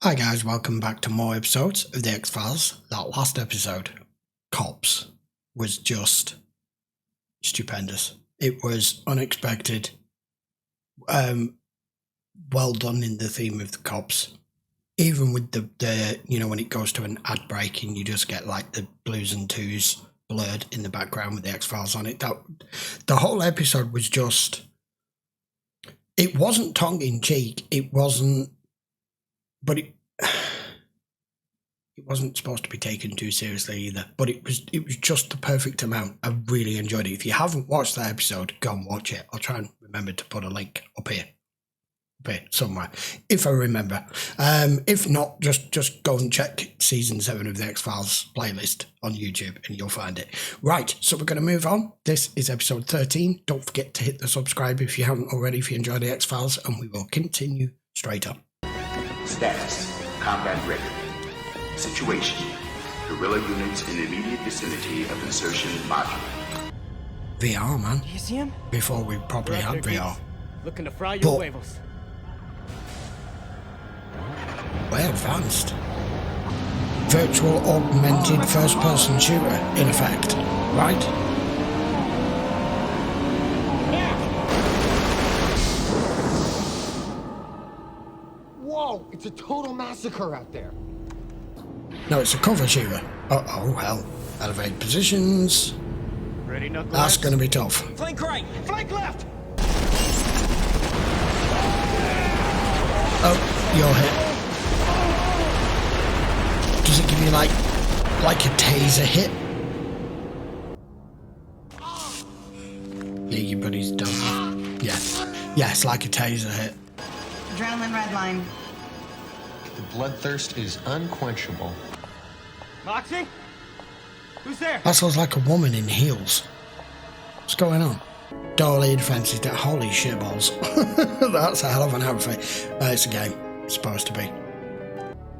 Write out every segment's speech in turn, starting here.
Hi guys, welcome back to more episodes of The X-Files. That last episode, Cops, was just stupendous. It was unexpected. Well done in the theme of the cops. Even with the when it goes to an ad break and you just get like the blues and twos blurred in the background with the X-Files on it. The whole episode was just, it wasn't tongue-in-cheek. It wasn't, but it wasn't supposed to be taken too seriously either. But it was just the perfect amount. I really enjoyed it. If you haven't watched that episode, go and watch it. I'll try and remember to put a link up here somewhere, if I remember. If not, just go and check season 7 of the X-Files playlist on YouTube and you'll find it. Right, so we're going to move on. This is episode 13. Don't forget to hit the subscribe if you haven't already, if you enjoy the X-Files, and we will continue straight on. Status: combat ready. Situation: guerrilla units in the immediate vicinity of insertion module. VR, man. You see him? Before we probably had VR. Looking to fry your huevos. We're advanced. Virtual augmented first-person shooter, in effect, right? Whoa, it's a total massacre out there. No, it's a cover shooter. Oh hell. Elevate positions. Ready, knuckleheads? That's going to be tough. Flank right, flank left. Oh, you're hit. Does it give you like a taser hit? Yeah, your buddy's done. Yeah, it's like a taser hit. Adrenaline red line. The bloodthirst is unquenchable. Moxie? Who's there? That sounds like a woman in heels. What's going on? Dolly defenses that. Holy shitballs. That's a hell of an outfit. It's a game. It's supposed to be.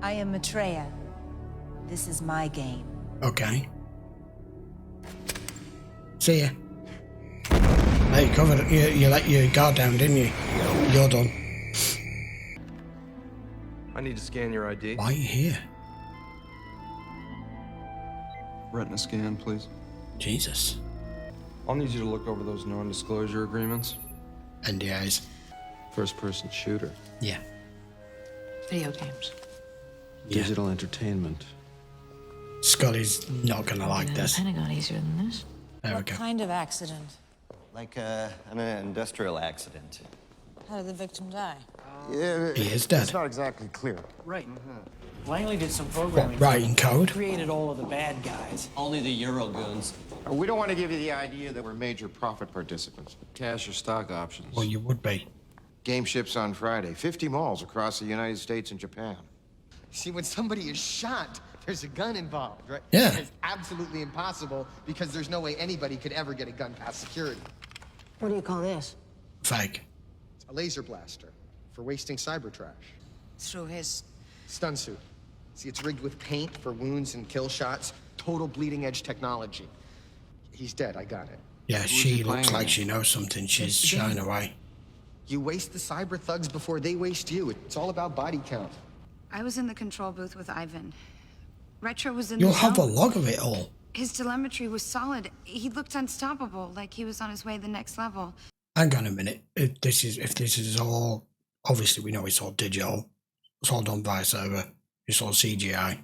I am Maitreya. This is my game. Okay. See ya. Hey, you covered it. You let your guard down, didn't you? You're done. I need to scan your ID. Why are you here? Retina scan, please. Jesus. I'll need you to look over those non-disclosure agreements. NDAs. First-person shooter. Yeah. Video games. Digital entertainment. Scully's not gonna like this. Pentagon easier than this. There we What go. kind of accident? Like an industrial accident. How did the victim die? Yeah, He is dead. It's not exactly clear. Right. Langley did some programming. Writing code? Created all of the bad guys. Only the Euro goons. We don't want to give you the idea that we're major profit participants. Cash or stock options. Well, you would be. Game ships on Friday. 50 malls across the United States and Japan. See, when somebody is shot, there's a gun involved, right? Yeah. And it's absolutely impossible because there's no way anybody could ever get a gun past security. What do you call this? Fake. It's a laser blaster for wasting cyber trash. Through his... Stun suit. See, it's rigged with paint for wounds and kill shots. Total bleeding edge technology. He's dead, I got it. Yeah, she looks like she knows something. She's shying away. You waste the cyber thugs before they waste you. It's all about body count. I was in the control booth with Ivan. Retro was in You'll the have a zone. log of it all. His telemetry was solid. He looked unstoppable, like he was on his way to the next level. Hang on a minute. If this is all, obviously we know it's all digital. It's all done via server. It's all CGI.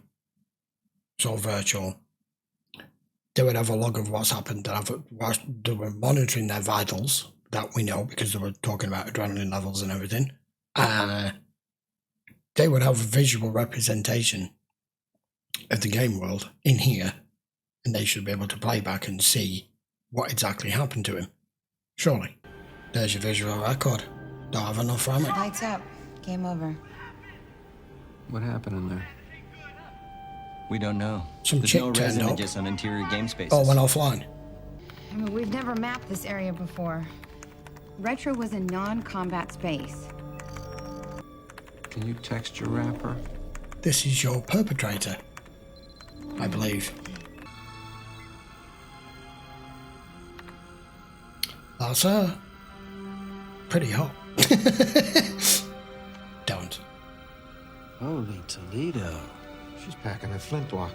It's all virtual. They would have a log of what's happened. They were monitoring their vitals, that we know, because they were talking about adrenaline levels and everything. They would have a visual representation of the game world in here, and they should be able to play back and see what exactly happened to him. Surely. There's your visual record. Don't have enough from it. Lights up. Game over. What happened in there? We don't know. Some There's chick no turned res up. images on interior game spaces. Oh, went offline. I mean, we've never mapped this area before. Retro was a non-combat space. Can you text your rapper? This is your perpetrator, I believe. That's pretty hot. Don't. Holy Toledo. She's packing a flintlock.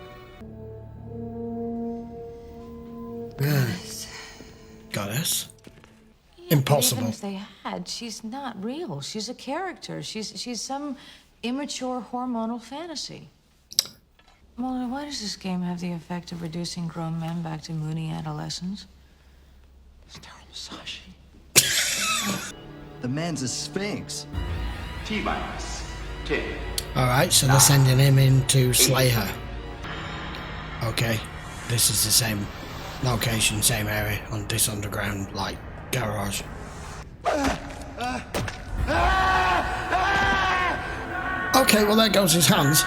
Goddess. Yeah, Impossible. Even if they had, she's not real. She's a character. She's some immature hormonal fantasy. Mulder, why does this game have the effect of reducing grown men back to moony adolescents? It's Daryl Musashi. The man's a sphinx. T-minus 10. Alright, so they're sending him in to slay her. Okay, this is the same location, same area on this underground, like, garage. Okay, well there goes his hands.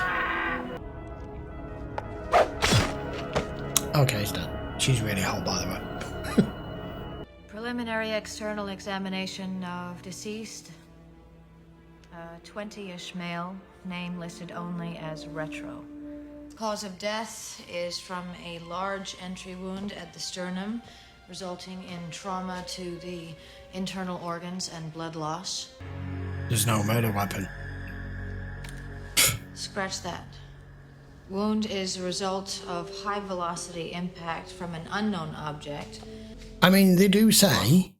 Okay, he's dead. She's really hot, by the way. Preliminary external examination of deceased. 20-ish male, name listed only as Retro. Cause of death is from a large entry wound at the sternum, resulting in trauma to the internal organs and blood loss. There's no murder weapon. Scratch that. Wound is a result of high-velocity impact from an unknown object. I mean, they do say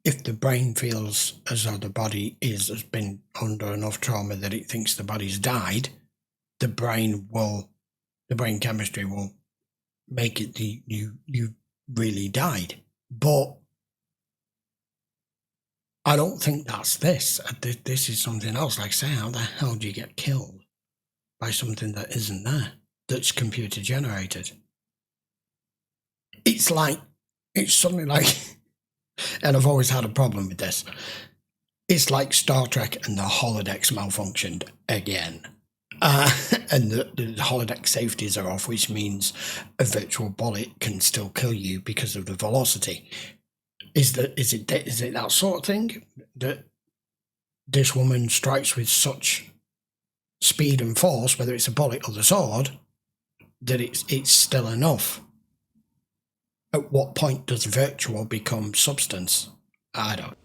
if the brain feels as though the body has been under enough trauma that it thinks the body's died, the brain chemistry will make it you really died. But I don't think that's this. This is something else. Like, say, how the hell do you get killed by something that isn't there, that's computer generated? It's suddenly like, and I've always had a problem with this, it's like Star Trek and the holodecks malfunctioned again. And the holodeck safeties are off, which means a virtual bullet can still kill you because of the velocity. Is it that sort of thing that this woman strikes with such speed and force, whether it's a bullet or the sword, that it's still enough? At what point does virtual become substance? I don't.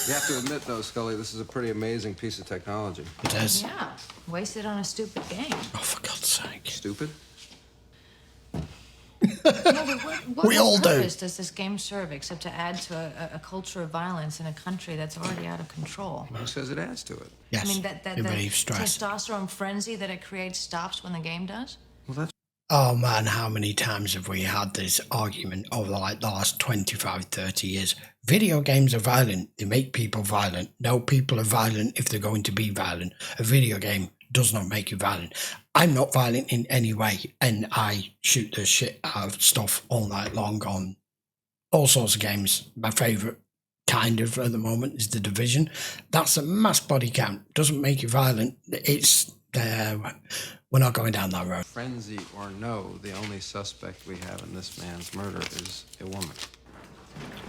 You have to admit, though, Scully, this is a pretty amazing piece of technology. It is. Yeah, wasted on a stupid game. Oh, for God's sake. Stupid? What We all do. purpose does this game serve except to add to a culture of violence in a country that's already out of control? Who says it adds to it? Yes. I mean, that it the relieves stress. testosterone frenzy that it creates stops when the game does? Well, that's... Oh man, how many times have we had this argument over like the last 25, 30 years? Video games are violent. They make people violent. No, people are violent if they're going to be violent. A video game does not make you violent. I'm not violent in any way, and I shoot the shit out of stuff all night long on all sorts of games. My favourite kind of at the moment is The Division. That's a mass body count. Doesn't make you violent. It's... we're not going down that road. Frenzy or no, the only suspect we have in this man's murder is a woman.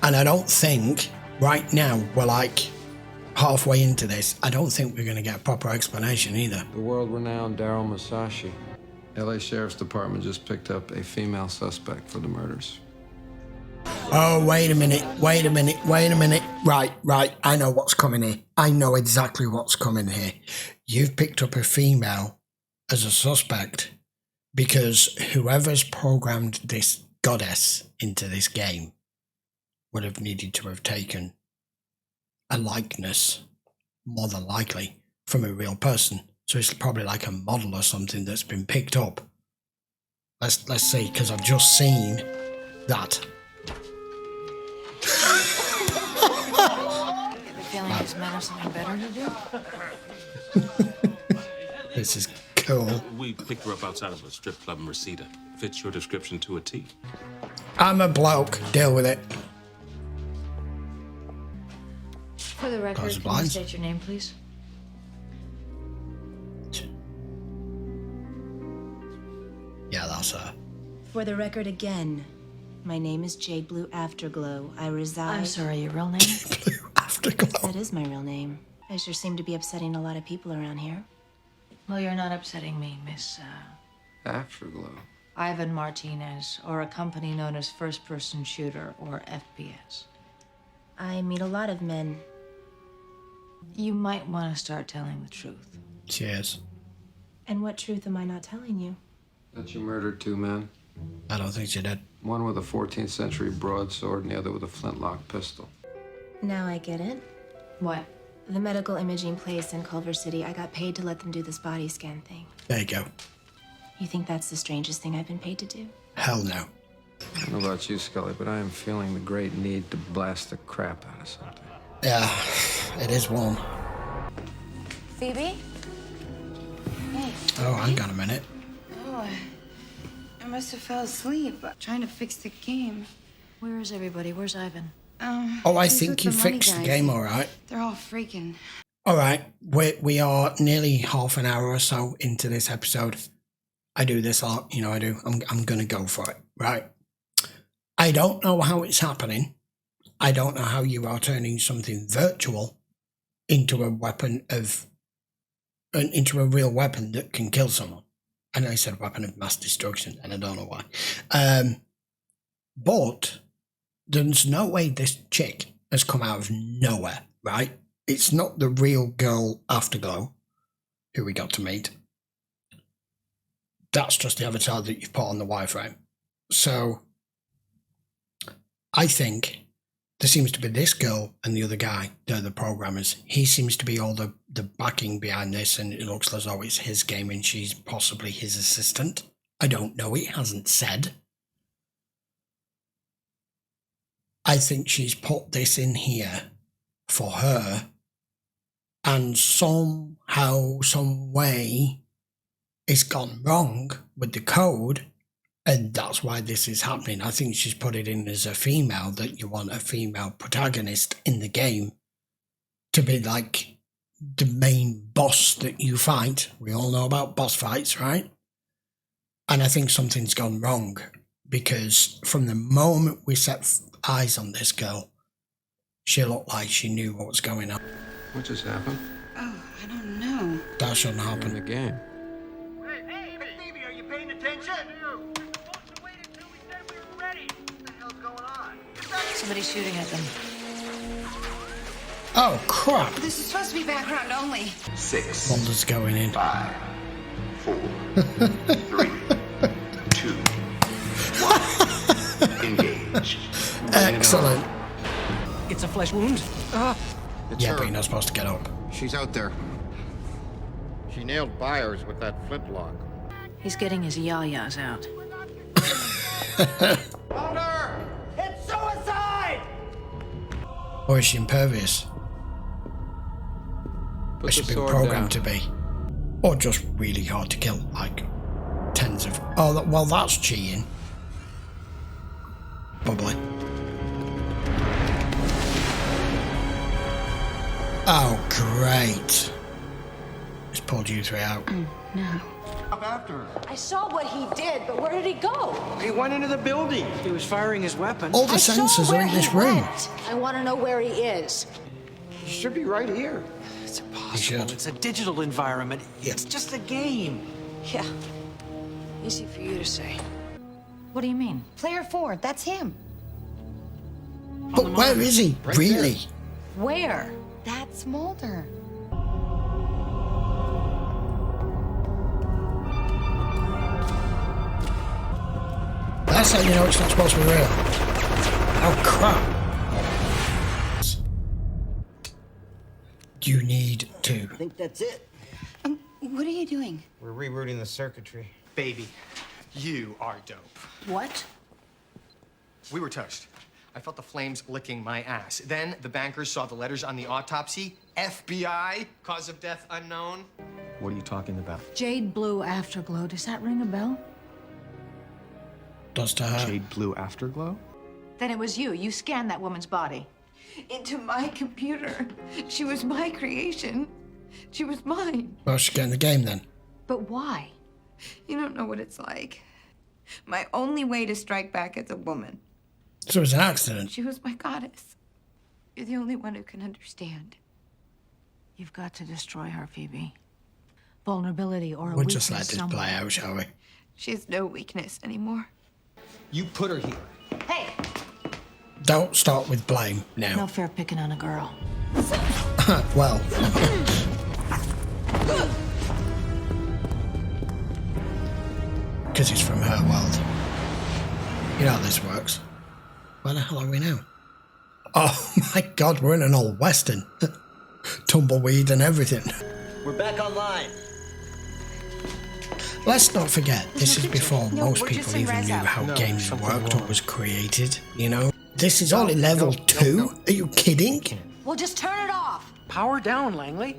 And I don't think right now we're like halfway into this. I don't think we're going to get a proper explanation either. The world-renowned Daryl Musashi. LA Sheriff's Department just picked up a female suspect for the murders. Oh, wait a minute. Right. I know what's coming here. I know exactly what's coming here. You've picked up a female as a suspect because whoever's programmed this goddess into this game would have needed to have taken a likeness, more than likely, from a real person. So it's probably like a model or something that's been picked up. Let's see, because I've just seen that. The feeling these men have something better to do? This is cool. We picked her up outside of a strip club in Reseda. Fits your description to a T. I'm a bloke. Deal with it. For the record, Close the can you blinds. state your name, please? Yeah, that's her. For the record again, my name is Jade Blue Afterglow. I reside... I'm sorry, your real name? Blue Afterglow. That is my real name. I sure seem to be upsetting a lot of people around here. Well, you're not upsetting me, Miss, Afterglow. Ivan Martinez, or a company known as First Person Shooter, or FPS. I meet a lot of men. You might want to start telling the truth. Cheers. And what truth am I not telling you? That you murdered 2 men. I don't think she did. One with a 14th century broadsword and the other with a flintlock pistol. Now I get it. What? The medical imaging place in Culver City, I got paid to let them do this body scan thing. There you go. You think that's the strangest thing I've been paid to do? Hell no. I don't know about you, Scully, but I am feeling the great need to blast the crap out of something. Yeah, it is warm. Phoebe? Hey. Oh, hang on a minute. Oh, I must have fell asleep trying to fix the game. Where is everybody? Where's Ivan? Oh, I think you fixed the game all right. They're all freaking. All right, we are nearly half an hour or so into this episode. I do this a lot, you know I do. I'm going to go for it, right? I don't know how it's happening. I don't know how you are turning something virtual into a weapon into a real weapon that can kill someone. I know I said weapon of mass destruction, and I don't know why. But there's no way this chick has come out of nowhere, right? It's not the real girl Afterglow who we got to meet. That's just the avatar that you've put on the wireframe. So I think there seems to be this girl and the other guy. They're the programmers. He seems to be all the backing behind this, and it looks as though it's his game and she's possibly his assistant. I don't know. It hasn't said. I think she's put this in here for her, and somehow, some way, it's gone wrong with the code, and that's why this is happening. I think she's put it in as a female, that you want a female protagonist in the game to be like the main boss that you fight. We all know about boss fights, right? And I think something's gone wrong, because from the moment we set eyes on this girl, she looked like she knew what was going on. What just happened? Oh, I don't know. That shouldn't happen. In the game. Hey, Phoebe, are you paying attention? We're supposed to wait until we said we were ready. What the hell's going on? Somebody's shooting at them. Oh, crap. This is supposed to be background only. 6. Mulder's going in. 5, 4, 3, 2, 1. Engage. Excellent. It's a flesh wound. It's Yeah, her. but you're not supposed to get up. She's out there. She nailed Byers with that flintlock. He's getting his yah-yahs out. Mulder! It's suicide! Or is she impervious? Put It should the be sword programmed down. to be. Or just really hard to kill, like tens of... Oh, well, that's cheating. Probably. Oh, great. Just pulled you three out. No. Up after her. I saw what he did, but where did he go? He went into the building. He was firing his weapon. All the sensors are in this room. I want to know where he is. He should be right here. It's You impossible. should. It's a digital environment. It's just a game. Yeah. Easy for you to say. What do you mean? Player 4, that's him. But where is he? Right Really? Where? That's Mulder. That's how you know it's not supposed to be real. Oh, crap. You need to. I think that's it. What are you doing? We're rerouting the circuitry. Baby, you are dope. What? We were toast. I felt the flames licking my ass. Then the bankers saw the letters on the autopsy. FBI, cause of death unknown. What are you talking about? Jade Blue Afterglow. Does that ring a bell? Does to her. Jade Blue Afterglow? Then it was you. You scanned that woman's body. Into my computer. She was my creation. She was mine. Well, she's getting the game then. But why? You don't know what it's like. My only way to strike back as a woman. So it was an accident. She was my goddess. You're the only one who can understand. You've got to destroy her, Phoebe. Vulnerability or a We'll weakness just let this somewhere. play out, shall we? She has no weakness anymore. You put her here. Hey, Don't start with blame no now. fair picking on a girl. Well. because it's from her world. You know how this works. Where the hell are we now? Oh my god, we're in an old western. Tumbleweed and everything. We're back online. Let's not forget, this is before most people even knew how games worked or was created, you know? This is only level 2? Are you kidding? Well, just turn it off. Power down, Langley.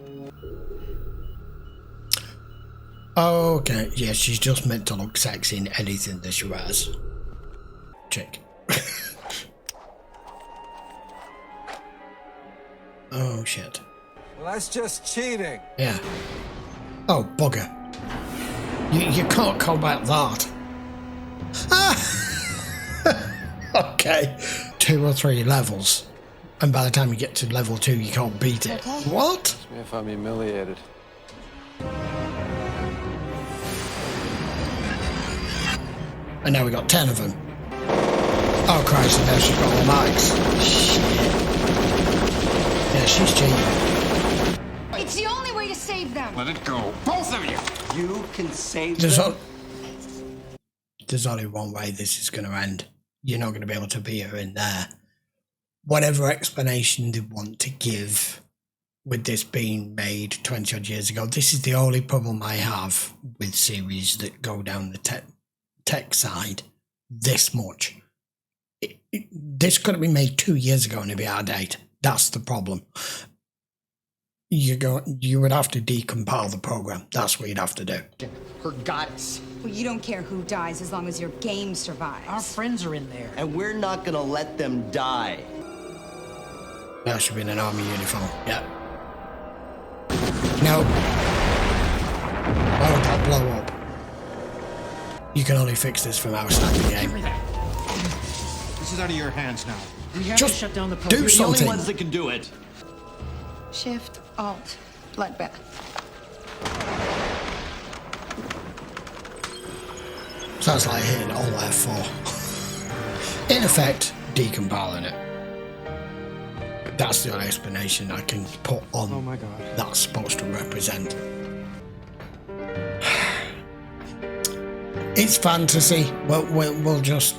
Okay, yeah, she's just meant to look sexy in anything that she wears. Check. Oh, shit. Well, that's just cheating. Yeah. Oh, bugger. You can't combat that. Ah! Okay. 2 or 3 levels. And by the time you get to level 2, you can't beat it. Okay. What? If I'm humiliated. And now we got 10 of them. Oh Christ, and now she's got all mics. Shit. Yeah, she's cheating. It's the only way to save them. Let it go. Both of you! You can save There's only one way this is going to end. You're not going to be able to beat her in there. Whatever explanation they want to give with this being made 20 odd years ago, this is the only problem I have with series that go down the tech side this much. This could have been made 2 years ago and it'd be out of date. That's the problem. You would have to decompile the program. That's what you'd have to do. Her goddess. Well, you don't care who dies as long as your game survives. Our friends are in there. And we're not gonna let them die. That should be in an army uniform. Yeah. No. Why would that blow up? You can only fix this from outside the game. This is out of your hands now. We have Just to shut down the do program. The only something. ones that can do it. Shift, Alt, bloodbath. Sounds like hitting all F4. In effect, decompiling it. That's the only explanation I can put on. Oh my god. That's supposed to represent. It's fantasy. We'll just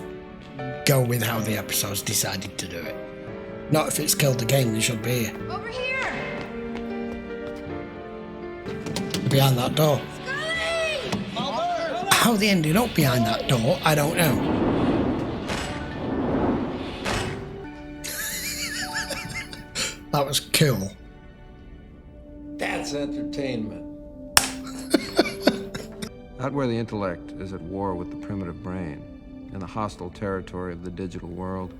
go with how the episodes decided to do it. Not if it's killed the game, they should be here. Over here! Behind that door. Scully! Mulder! How they ended up behind that door, I don't know. That was cool. That's entertainment. Out where the intellect is at war with the primitive brain, in the hostile territory of the digital world,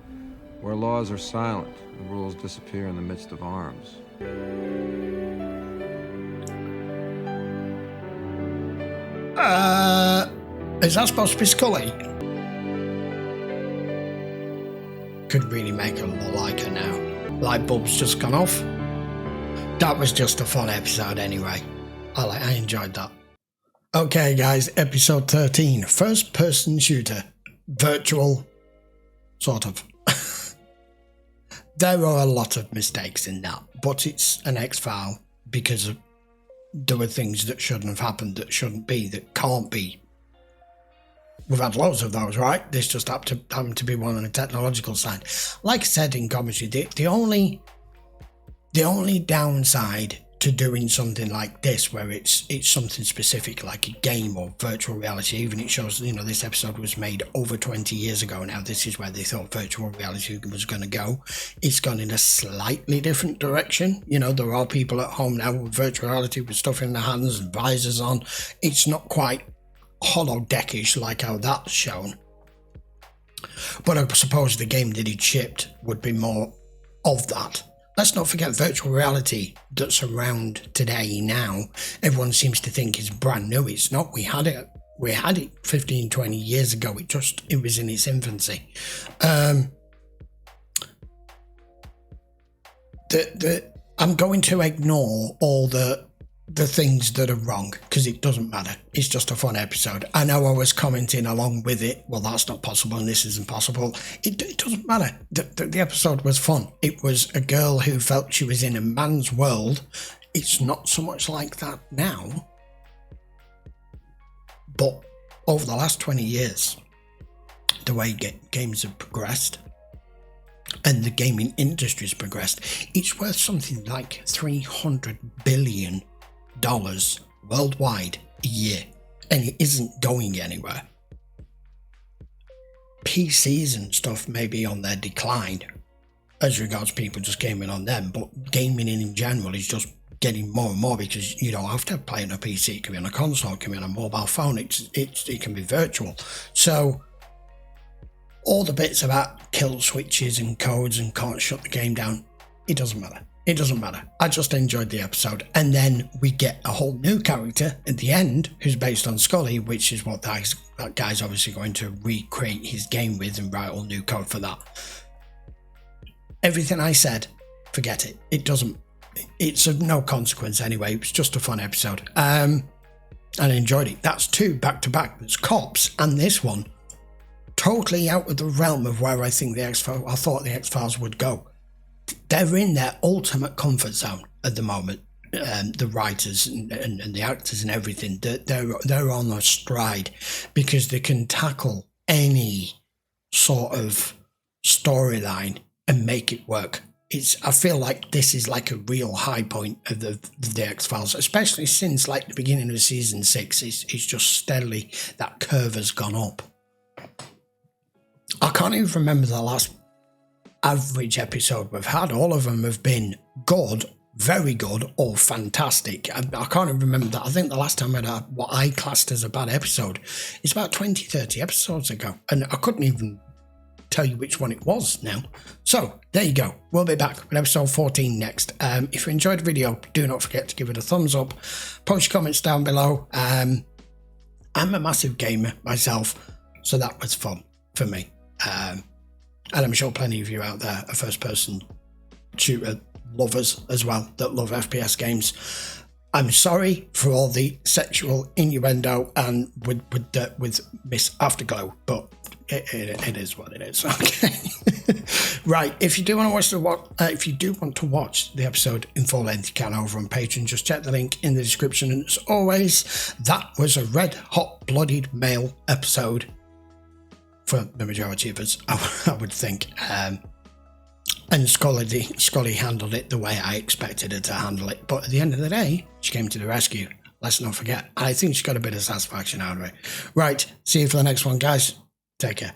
where laws are silent and rules disappear in the midst of arms. Is that supposed to be Scully? Could really make her look like her now. Light bulb's just gone off. That was just a fun episode anyway. I enjoyed that. Okay guys, episode 13. First person shooter. Virtual. Sort of. There are a lot of mistakes in that, but it's an X-File because there were things that shouldn't have happened, that shouldn't be, that can't be. We've had loads of those, right? This just happened to be one on the technological side. Like I said in commentary, the only downside to doing something like this, where it's something specific like a game or virtual reality, even it shows, you know, this episode was made over 20 years ago now. This is where they thought virtual reality was going to go. It's gone in a slightly different direction. You know, there are people at home now with virtual reality with stuff in their hands and visors on. It's not quite holodeckish like how that's shown, but I suppose the game that it shipped would be more of that. Let's not forget virtual reality that's around today now. Everyone seems to think it's brand new. It's not. We had it 15, 20 years ago. It was in its infancy. I'm going to ignore all the things that are wrong because it doesn't matter. It's just a fun episode. I know I was commenting along with it, well, that's not possible and this isn't possible. It doesn't matter. The episode was fun. It was a girl who felt she was in a man's world. It's not so much like that now, but over the last 20 years, the way games have progressed and the gaming industry has progressed, it's worth something like $300 billion worldwide a year, and it isn't going anywhere. PCs and stuff may be on their decline as regards people just gaming on them, but gaming in general is just getting more and more, because you don't have to play on a PC. It can be on a console, it can be on a mobile phone, it can be virtual. So all the bits about kill switches and codes and can't shut the game down, it doesn't matter. It doesn't matter. I just enjoyed the episode. And then we get a whole new character at the end who's based on Scully, which is what that guy's obviously going to recreate his game with and write all new code for that. Everything I said, forget it. It's of no consequence anyway. It was just a fun episode. And I enjoyed it. That's 2 back-to-back. There's Cops and this one. Totally out of the realm of where I think I thought the X-Files would go. They're in their ultimate comfort zone at the moment. The writers and the actors and everything, they're on a stride because they can tackle any sort of storyline and make it work. I feel like this is like a real high point of the X-Files, especially since like the beginning of season 6. It's just steadily, that curve has gone up. I can't even remember the last average episode we've had. All of them have been good, very good, or fantastic. I can't even remember that. I think the last time I had what I classed as a bad episode is about 20, 30 episodes ago. And I couldn't even tell you which one it was now. So there you go. We'll be back with episode 14 next. If you enjoyed the video, do not forget to give it a thumbs up. Post your comments down below. I'm a massive gamer myself, so that was fun for me. And I'm sure plenty of you out there are first-person shooter lovers as well that love FPS games. I'm sorry for all the sexual innuendo and with Miss Afterglow, but it is what it is. Okay. Right. If you do want to watch the episode in full length, you can over on Patreon. Just check the link in the description. And as always, that was a red hot blooded male episode for the majority of us, I would think. And Scully handled it the way I expected her to handle it. But at the end of the day, she came to the rescue. Let's not forget. I think she got a bit of satisfaction out of it. Right. See you for the next one, guys. Take care.